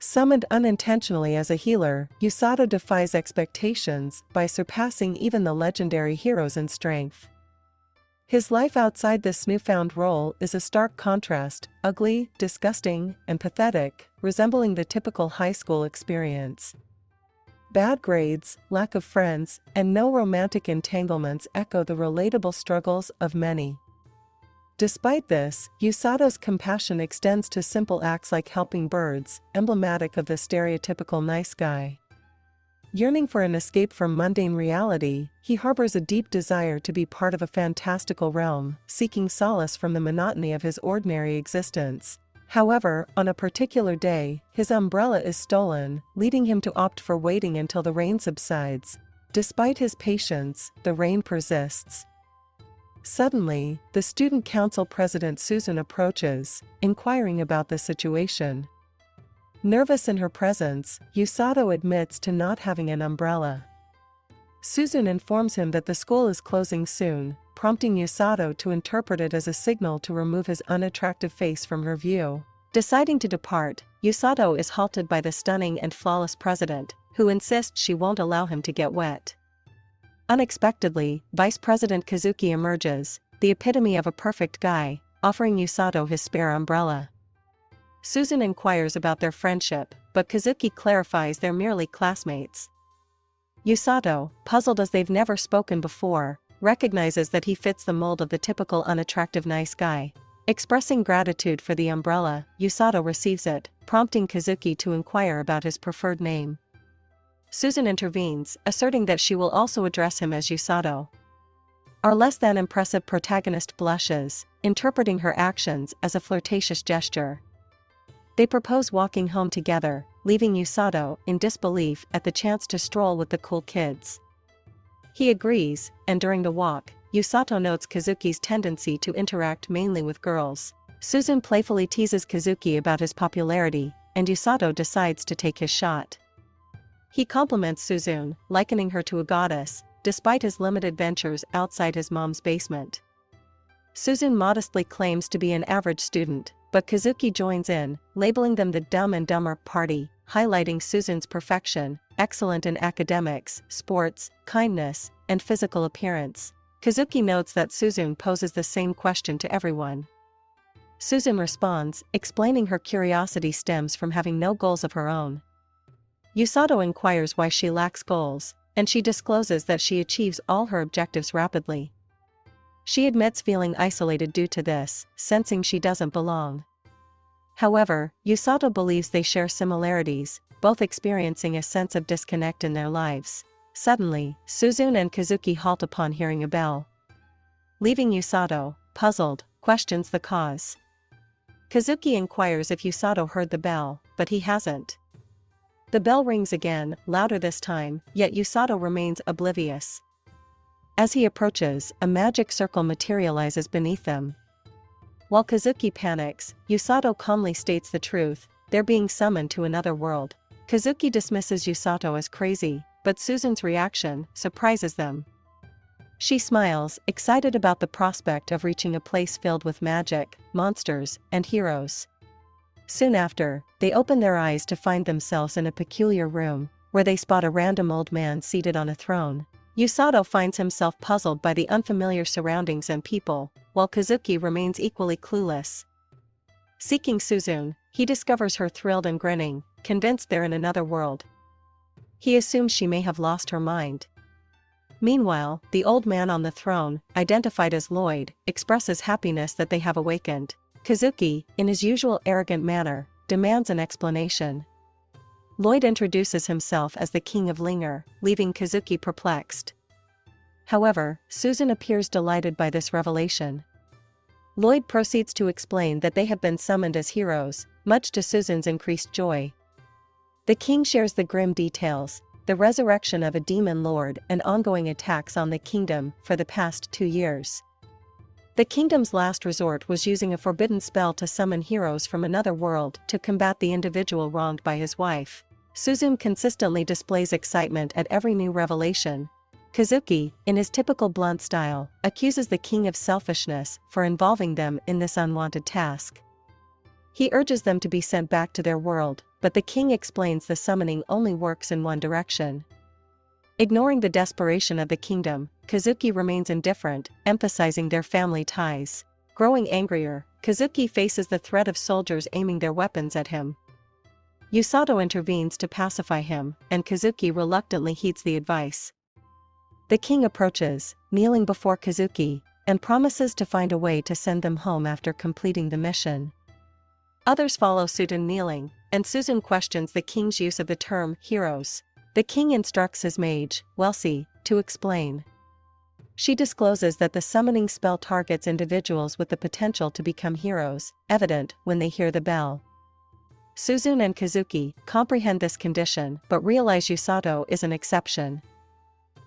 Summoned unintentionally as a healer, Usato defies expectations by surpassing even the legendary heroes in strength. His life outside this newfound role is a stark contrast, ugly, disgusting, and pathetic, resembling the typical high school experience. Bad grades, lack of friends, and no romantic entanglements echo the relatable struggles of many. Despite this, Usato's compassion extends to simple acts like helping birds, emblematic of the stereotypical nice guy. Yearning for an escape from mundane reality, he harbors a deep desire to be part of a fantastical realm, seeking solace from the monotony of his ordinary existence. However, on a particular day, his umbrella is stolen, leading him to opt for waiting until the rain subsides. Despite his patience, the rain persists. Suddenly, the student council president Susan approaches, inquiring about the situation. Nervous in her presence, Usato admits to not having an umbrella. Susan informs him that the school is closing soon, prompting Usato to interpret it as a signal to remove his unattractive face from her view. Deciding to depart, Usato is halted by the stunning and flawless president, who insists she won't allow him to get wet. Unexpectedly, Vice President Kazuki emerges, the epitome of a perfect guy, offering Usato his spare umbrella. Susan inquires about their friendship, but Kazuki clarifies they're merely classmates. Usato, puzzled as they've never spoken before, recognizes that he fits the mold of the typical unattractive nice guy. Expressing gratitude for the umbrella, Usato receives it, prompting Kazuki to inquire about his preferred name. Susan intervenes, asserting that she will also address him as Usato. Our less than impressive protagonist blushes, interpreting her actions as a flirtatious gesture. They propose walking home together, leaving Usato in disbelief at the chance to stroll with the cool kids. He agrees, and during the walk, Usato notes Kazuki's tendency to interact mainly with girls. Susan playfully teases Kazuki about his popularity, and Usato decides to take his shot. He compliments Susan, likening her to a goddess, despite his limited ventures outside his mom's basement. Susan modestly claims to be an average student, but Kazuki joins in, labeling them the Dumb and Dumber party, highlighting Susan's perfection, excellent in academics, sports, kindness, and physical appearance. Kazuki notes that Susan poses the same question to everyone. Susan responds, explaining her curiosity stems from having no goals of her own. Usato inquires why she lacks goals, and she discloses that she achieves all her objectives rapidly. She admits feeling isolated due to this, sensing she doesn't belong. However, Usato believes they share similarities, both experiencing a sense of disconnect in their lives. Suddenly, Susan and Kazuki halt upon hearing a bell. Leaving Usato, puzzled, questions the cause. Kazuki inquires if Usato heard the bell, but he hasn't. The bell rings again, louder this time, yet Usato remains oblivious. As he approaches, a magic circle materializes beneath them. While Kazuki panics, Usato calmly states the truth, they're being summoned to another world. Kazuki dismisses Usato as crazy, but Susan's reaction surprises them. She smiles, excited about the prospect of reaching a place filled with magic, monsters, and heroes. Soon after, they open their eyes to find themselves in a peculiar room, where they spot a random old man seated on a throne. Usato finds himself puzzled by the unfamiliar surroundings and people, while Kazuki remains equally clueless. Seeking Susan, he discovers her thrilled and grinning, convinced they're in another world. He assumes she may have lost her mind. Meanwhile, the old man on the throne, identified as Lloyd, expresses happiness that they have awakened. Kazuki, in his usual arrogant manner, demands an explanation. Lloyd introduces himself as the King of Linger, leaving Kazuki perplexed. However, Susan appears delighted by this revelation. Lloyd proceeds to explain that they have been summoned as heroes, much to Susan's increased joy. The king shares the grim details, the resurrection of a demon lord and ongoing attacks on the kingdom for the past 2 years. The kingdom's last resort was using a forbidden spell to summon heroes from another world to combat the individual wronged by his wife. Susan consistently displays excitement at every new revelation. Kazuki, in his typical blunt style, accuses the king of selfishness for involving them in this unwanted task. He urges them to be sent back to their world, but the king explains the summoning only works in one direction. Ignoring the desperation of the kingdom, Kazuki remains indifferent, emphasizing their family ties. Growing angrier, Kazuki faces the threat of soldiers aiming their weapons at him. Yusato intervenes to pacify him, and Kazuki reluctantly heeds the advice. The king approaches, kneeling before Kazuki, and promises to find a way to send them home after completing the mission. Others follow suit in kneeling, and Susan questions the king's use of the term heroes. The king instructs his mage, Welsi, to explain. She discloses that the summoning spell targets individuals with the potential to become heroes, evident when they hear the bell. Susan and Kazuki comprehend this condition but realize Yusato is an exception.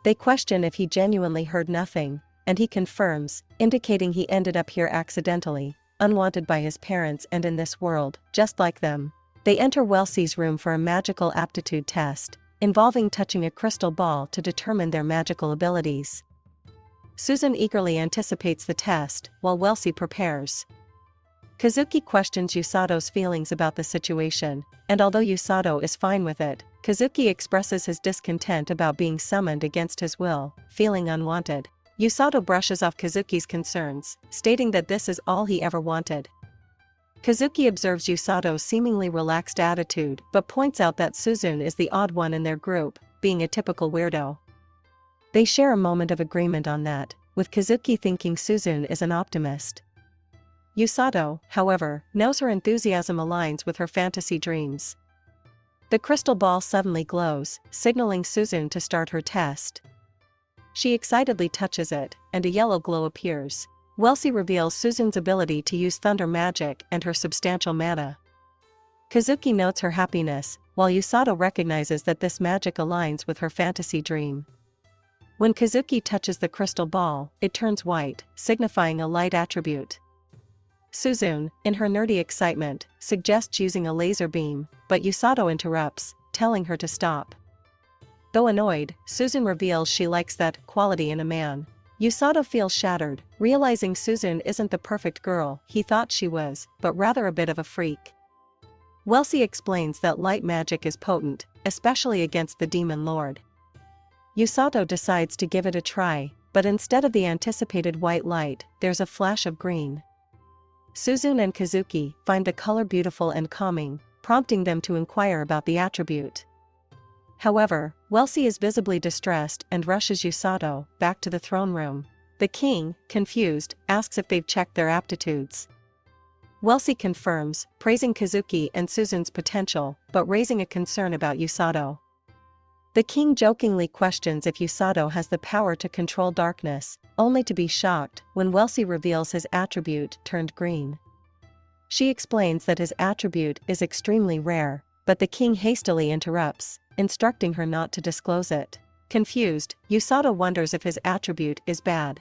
They question if he genuinely heard nothing, and he confirms, indicating he ended up here accidentally, unwanted by his parents and in this world, just like them. They enter Welsi's room for a magical aptitude test, involving touching a crystal ball to determine their magical abilities. Susan eagerly anticipates the test, while Welsi prepares. Kazuki questions Yusato's feelings about the situation, and although Yusato is fine with it, Kazuki expresses his discontent about being summoned against his will, feeling unwanted. Yusato brushes off Kazuki's concerns, stating that this is all he ever wanted. Kazuki observes Yusato's seemingly relaxed attitude but points out that Susan is the odd one in their group, being a typical weirdo. They share a moment of agreement on that, with Kazuki thinking Susan is an optimist. Yusato, however, knows her enthusiasm aligns with her fantasy dreams. The crystal ball suddenly glows, signaling Susan to start her test. She excitedly touches it, and a yellow glow appears. Welsi reveals Susan's ability to use thunder magic and her substantial mana. Kazuki notes her happiness, while Yusato recognizes that this magic aligns with her fantasy dream. When Kazuki touches the crystal ball, it turns white, signifying a light attribute. Susan, in her nerdy excitement, suggests using a laser beam, but Yusato interrupts, telling her to stop. Though annoyed, Susan reveals she likes that quality in a man. Yusato feels shattered, realizing Susan isn't the perfect girl he thought she was, but rather a bit of a freak. Welsi explains that light magic is potent, especially against the demon lord. Yusato decides to give it a try, but instead of the anticipated white light, there's a flash of green. Susan and Kazuki find the color beautiful and calming, prompting them to inquire about the attribute. However, Welsi is visibly distressed and rushes Yusato back to the throne room. The king, confused, asks if they've checked their aptitudes. Welsi confirms, praising Kazuki and Susan's potential, but raising a concern about Yusato. The king jokingly questions if Yusato has the power to control darkness, only to be shocked when Welsi reveals his attribute turned green. She explains that his attribute is extremely rare, but the king hastily interrupts, instructing her not to disclose it. Confused, Yusato wonders if his attribute is bad.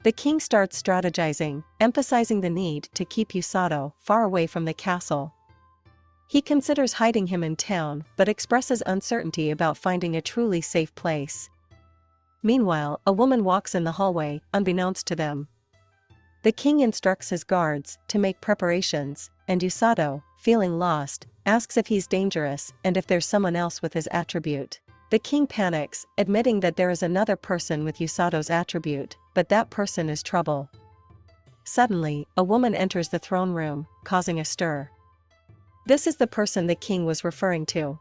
The king starts strategizing, emphasizing the need to keep Yusato far away from the castle. He considers hiding him in town but expresses uncertainty about finding a truly safe place. Meanwhile, a woman walks in the hallway, unbeknownst to them. The king instructs his guards to make preparations, and Yusato, feeling lost, asks if he's dangerous and if there's someone else with his attribute. The king panics, admitting that there is another person with Yusato's attribute, but that person is trouble. Suddenly, a woman enters the throne room, causing a stir. This is the person the king was referring to.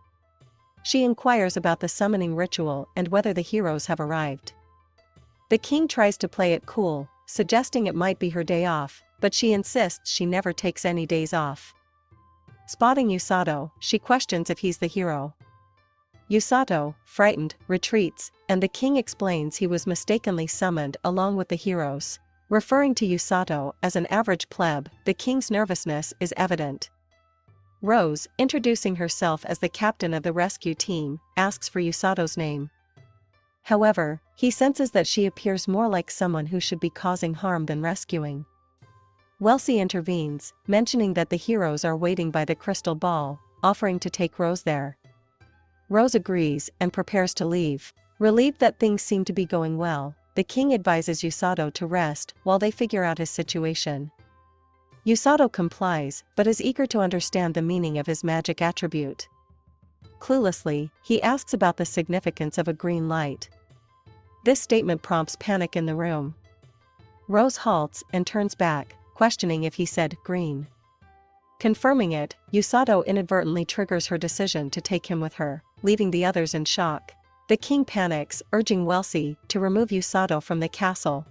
She inquires about the summoning ritual and whether the heroes have arrived. The king tries to play it cool, suggesting it might be her day off, but she insists she never takes any days off. Spotting Yusato, she questions if he's the hero. Yusato, frightened, retreats, and the king explains he was mistakenly summoned along with the heroes. Referring to Yusato as an average pleb, the king's nervousness is evident. Rose, introducing herself as the captain of the rescue team, asks for Yusato's name. However, he senses that she appears more like someone who should be causing harm than rescuing. Welsi intervenes, mentioning that the heroes are waiting by the crystal ball, offering to take Rose there. Rose agrees and prepares to leave. Relieved that things seem to be going well, the king advises Yusato to rest while they figure out his situation. Yusato complies, but is eager to understand the meaning of his magic attribute. Cluelessly, he asks about the significance of a green light. This statement prompts panic in the room. Rose halts and turns back, questioning if he said green. Confirming it, Yusato inadvertently triggers her decision to take him with her, leaving the others in shock. The king panics, urging Welsi to remove Yusato from the castle.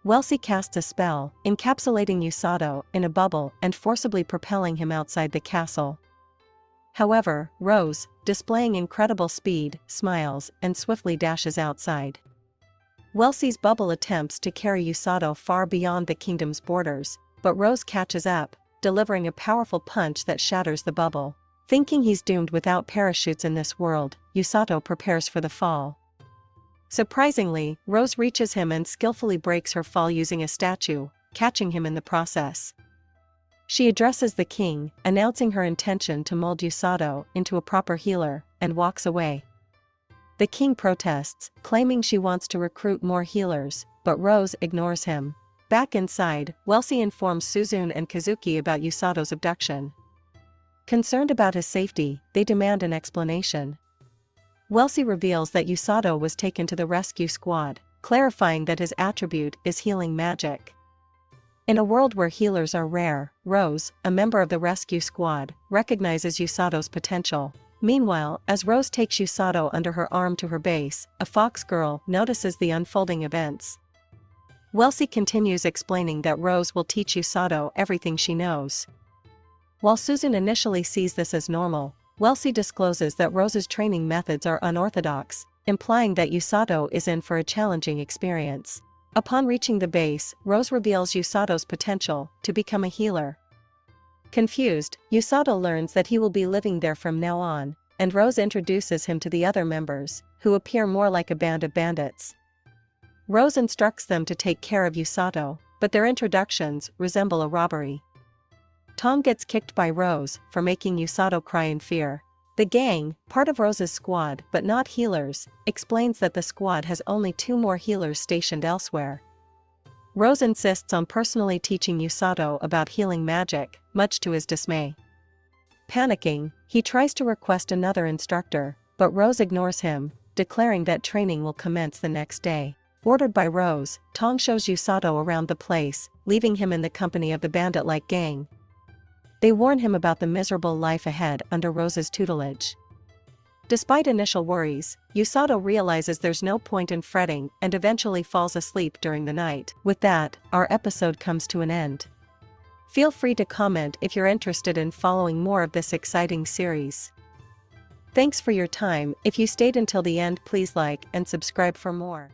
Welsi casts a spell, encapsulating Yusato in a bubble and forcibly propelling him outside the castle. However, Rose, displaying incredible speed, smiles and swiftly dashes outside. Welsi's bubble attempts to carry Yusato far beyond the kingdom's borders, but Rose catches up, delivering a powerful punch that shatters the bubble. Thinking he's doomed without parachutes in this world, Yusato prepares for the fall. Surprisingly, Rose reaches him and skillfully breaks her fall using a statue, catching him in the process. She addresses the king, announcing her intention to mold Yusato into a proper healer, and walks away. The king protests, claiming she wants to recruit more healers, but Rose ignores him. Back inside, Welsi informs Suzune and Kazuki about Yusato's abduction. Concerned about his safety, they demand an explanation. Welsi reveals that Yusato was taken to the rescue squad, clarifying that his attribute is healing magic. In a world where healers are rare, Rose, a member of the rescue squad, recognizes Yusato's potential. Meanwhile, as Rose takes Yusato under her arm to her base, a fox girl notices the unfolding events. Welsi continues explaining that Rose will teach Yusato everything she knows. While Suzune initially sees this as normal, Welsi discloses that Rose's training methods are unorthodox, implying that Yusato is in for a challenging experience. Upon reaching the base, Rose reveals Yusato's potential to become a healer. Confused, Yusato learns that he will be living there from now on, and Rose introduces him to the other members, who appear more like a band of bandits. Rose instructs them to take care of Yusato, but their introductions resemble a robbery. Tom gets kicked by Rose for making Yusato cry in fear. The gang, part of Rose's squad but not healers, explains that the squad has only 2 more healers stationed elsewhere. Rose insists on personally teaching Yusato about healing magic, much to his dismay. Panicking, he tries to request another instructor, but Rose ignores him, declaring that training will commence the next day. Ordered by Rose, Tong shows Yusato around the place, leaving him in the company of the bandit-like gang. They warn him about the miserable life ahead under Rose's tutelage. Despite initial worries, Yusato realizes there's no point in fretting and eventually falls asleep during the night. With that, our episode comes to an end. Feel free to comment if you're interested in following more of this exciting series. Thanks for your time. If you stayed until the end, please like and subscribe for more.